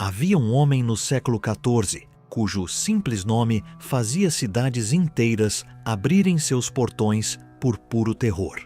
Havia um homem no século XIV, cujo simples nome fazia cidades inteiras abrirem seus portões por puro terror.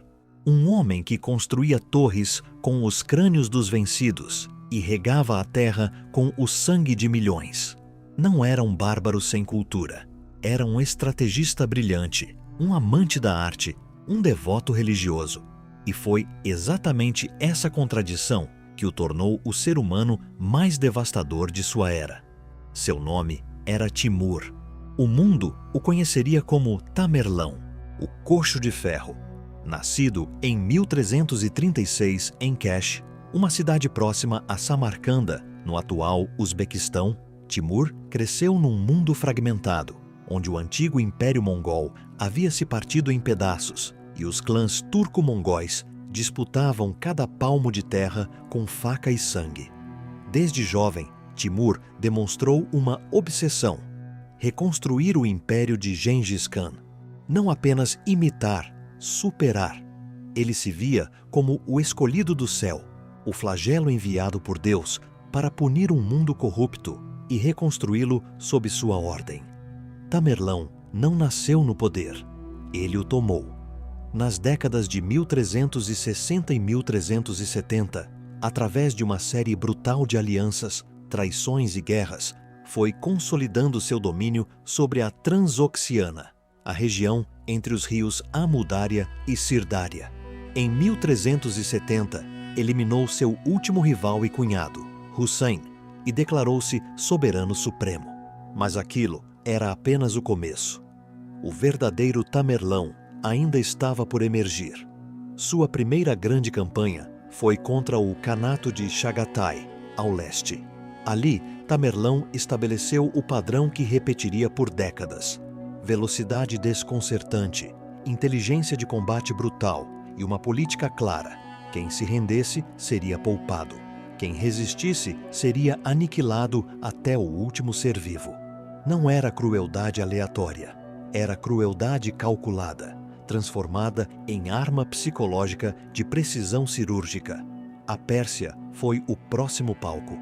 Um homem que construía torres com os crânios dos vencidos e regava a terra com o sangue de milhões. Não era um bárbaro sem cultura. Era um estrategista brilhante, um amante da arte, um devoto religioso. E foi exatamente essa contradição que o tornou o ser humano mais devastador de sua era. Seu nome era Timur. O mundo o conheceria como Tamerlão, o Coxo de Ferro. Nascido em 1336 em Kesh, uma cidade próxima a Samarcanda, no atual Uzbequistão, Timur cresceu num mundo fragmentado, onde o antigo Império Mongol havia se partido em pedaços e os clãs turco-mongóis disputavam cada palmo de terra com faca e sangue. Desde jovem, Timur demonstrou uma obsessão: reconstruir o império de Gengis Khan. Não apenas imitar, superar. Ele se via como o escolhido do céu, o flagelo enviado por Deus para punir um mundo corrupto e reconstruí-lo sob sua ordem. Tamerlão não nasceu no poder, ele o tomou. Nas décadas de 1360 e 1370, através de uma série brutal de alianças, traições e guerras, foi consolidando seu domínio sobre a Transoxiana, a região entre os rios Amudária e Sirdária. Em 1370, eliminou seu último rival e cunhado, Hussein, e declarou-se soberano supremo. Mas aquilo era apenas o começo. O verdadeiro Tamerlão ainda estava por emergir. Sua primeira grande campanha foi contra o Kanato de Chagatai, ao leste. Ali, Tamerlão estabeleceu o padrão que repetiria por décadas: velocidade desconcertante, inteligência de combate brutal e uma política clara. Quem se rendesse seria poupado. Quem resistisse seria aniquilado até o último ser vivo. Não era crueldade aleatória, era crueldade calculada, transformada em arma psicológica de precisão cirúrgica. A Pérsia foi o próximo palco.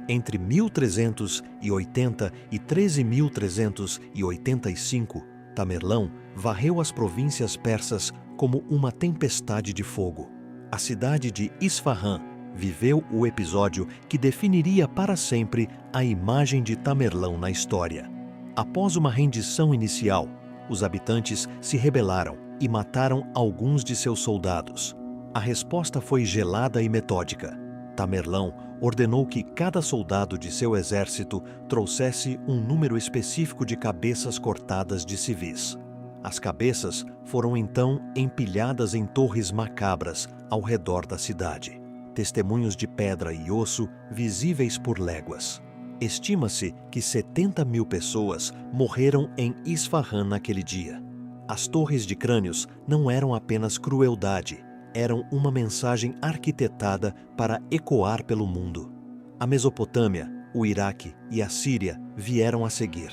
Entre 1380 e 1385, Tamerlão varreu as províncias persas como uma tempestade de fogo. A cidade de Isfahan viveu o episódio que definiria para sempre a imagem de Tamerlão na história. Após uma rendição inicial, os habitantes se rebelaram e mataram alguns de seus soldados. A resposta foi gelada e metódica. Tamerlão ordenou que cada soldado de seu exército trouxesse um número específico de cabeças cortadas de civis. As cabeças foram então empilhadas em torres macabras ao redor da cidade. Testemunhos de pedra e osso visíveis por léguas. Estima-se que 70 mil pessoas morreram em Isfahan naquele dia. As torres de crânios não eram apenas crueldade, eram uma mensagem arquitetada para ecoar pelo mundo. A Mesopotâmia, o Iraque e a Síria vieram a seguir.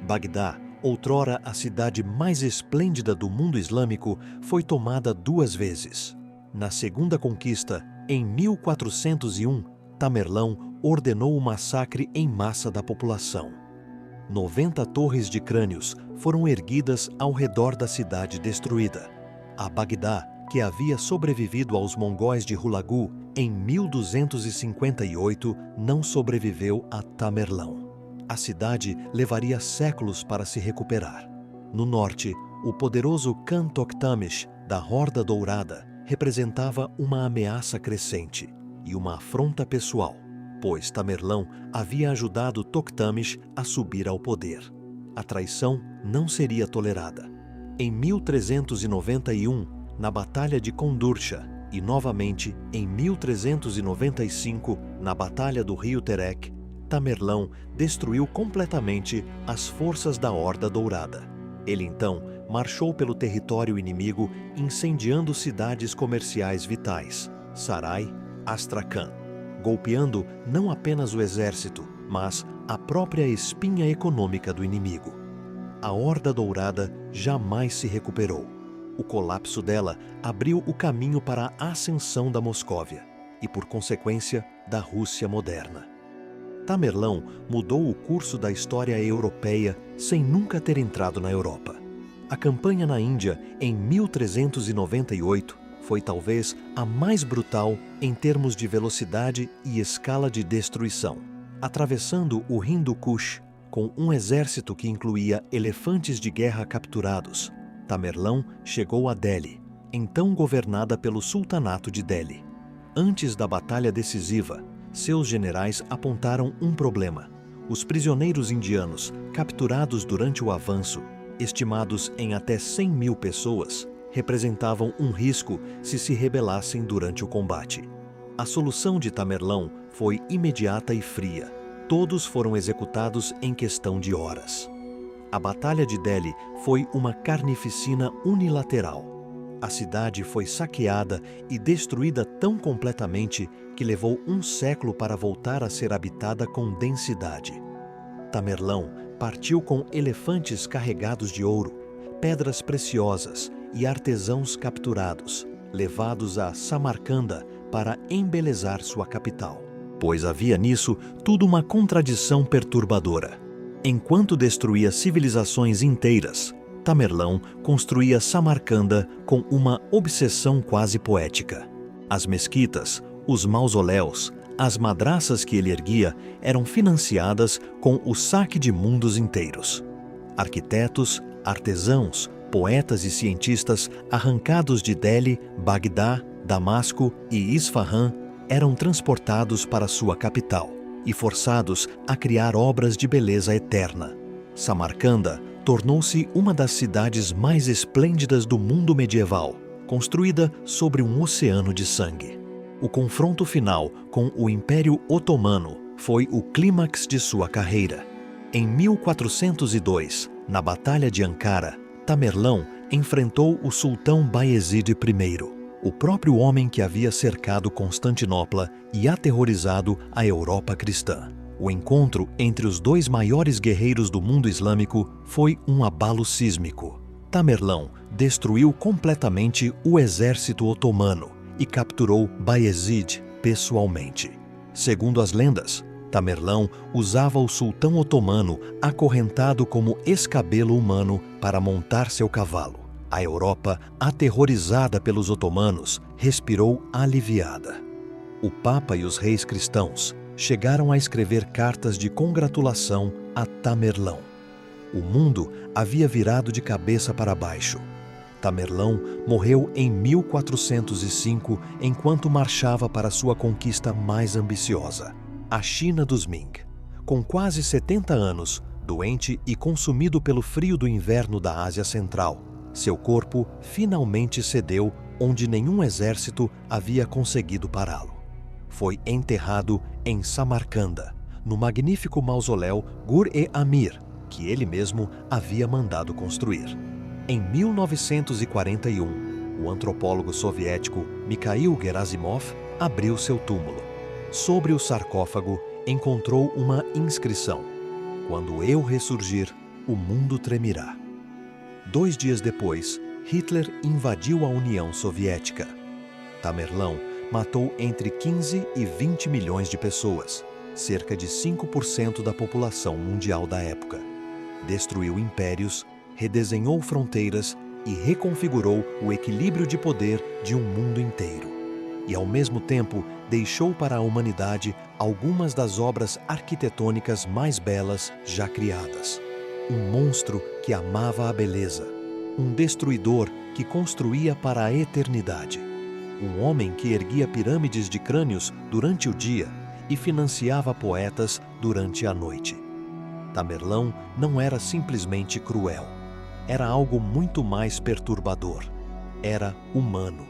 Bagdá, outrora a cidade mais esplêndida do mundo islâmico, foi tomada 2 vezes. Na segunda conquista, em 1401, Tamerlão ordenou o massacre em massa da população. 90 torres de crânios foram erguidas ao redor da cidade destruída. A Bagdá, que havia sobrevivido aos mongóis de Hulagu em 1258, não sobreviveu a Tamerlão. A cidade levaria séculos para se recuperar. No norte, o poderoso Khan Toktamish, da Horda Dourada, representava uma ameaça crescente e uma afronta pessoal, pois Tamerlão havia ajudado Toktamish a subir ao poder. A traição não seria tolerada. Em 1391, na Batalha de Kondursha, e novamente em 1395, na Batalha do Rio Terek, Tamerlão destruiu completamente as forças da Horda Dourada. Ele então marchou pelo território inimigo, incendiando cidades comerciais vitais, Sarai, Astrakhan, golpeando não apenas o exército, mas a própria espinha econômica do inimigo. A Horda Dourada jamais se recuperou. O colapso dela abriu o caminho para a ascensão da Moscóvia e, por consequência, da Rússia moderna. Tamerlão mudou o curso da história europeia sem nunca ter entrado na Europa. A campanha na Índia, em 1398, foi talvez a mais brutal em termos de velocidade e escala de destruição. Atravessando o Hindu Kush, com um exército que incluía elefantes de guerra capturados, Tamerlão chegou a Delhi, então governada pelo Sultanato de Delhi. Antes da batalha decisiva, seus generais apontaram um problema. Os prisioneiros indianos, capturados durante o avanço, estimados em até 100 mil pessoas, representavam um risco se rebelassem durante o combate. A solução de Tamerlão foi imediata e fria. Todos foram executados em questão de horas. A Batalha de Delhi foi uma carnificina unilateral. A cidade foi saqueada e destruída tão completamente que levou um século para voltar a ser habitada com densidade. Tamerlão partiu com elefantes carregados de ouro, pedras preciosas e artesãos capturados, levados a Samarcanda para embelezar sua capital. Pois havia nisso tudo uma contradição perturbadora. Enquanto destruía civilizações inteiras, Tamerlão construía Samarcanda com uma obsessão quase poética. As mesquitas, os mausoléus, as madraças que ele erguia eram financiadas com o saque de mundos inteiros. Arquitetos, artesãos, poetas e cientistas arrancados de Delhi, Bagdá, Damasco e Isfahan eram transportados para sua capital e forçados a criar obras de beleza eterna. Samarcanda tornou-se uma das cidades mais esplêndidas do mundo medieval, construída sobre um oceano de sangue. O confronto final com o Império Otomano foi o clímax de sua carreira. Em 1402, na Batalha de Ankara, Tamerlão enfrentou o sultão Bayezid I, o próprio homem que havia cercado Constantinopla e aterrorizado a Europa cristã. O encontro entre os dois maiores guerreiros do mundo islâmico foi um abalo sísmico. Tamerlão destruiu completamente o exército otomano e capturou Bayezid pessoalmente. Segundo as lendas, Tamerlão usava o sultão otomano acorrentado como escabelo humano para montar seu cavalo. A Europa, aterrorizada pelos otomanos, respirou aliviada. O Papa e os reis cristãos chegaram a escrever cartas de congratulação a Tamerlão. O mundo havia virado de cabeça para baixo. Tamerlão morreu em 1405 enquanto marchava para sua conquista mais ambiciosa, a China dos Ming. Com quase 70 anos, doente e consumido pelo frio do inverno da Ásia Central, seu corpo finalmente cedeu onde nenhum exército havia conseguido pará-lo. Foi enterrado em Samarcanda, no magnífico mausoléu Gur-e-Amir, que ele mesmo havia mandado construir. Em 1941, o antropólogo soviético Mikhail Gerasimov abriu seu túmulo. Sobre o sarcófago, encontrou uma inscrição: "Quando eu ressurgir, o mundo tremerá." 2 dias depois, Hitler invadiu a União Soviética. Tamerlão matou entre 15 e 20 milhões de pessoas, cerca de 5% da população mundial da época. Destruiu impérios, redesenhou fronteiras e reconfigurou o equilíbrio de poder de um mundo inteiro. E, ao mesmo tempo, deixou para a humanidade algumas das obras arquitetônicas mais belas já criadas. Um monstro que amava a beleza, um destruidor que construía para a eternidade, um homem que erguia pirâmides de crânios durante o dia e financiava poetas durante a noite. Tamerlão não era simplesmente cruel, era algo muito mais perturbador. Era humano.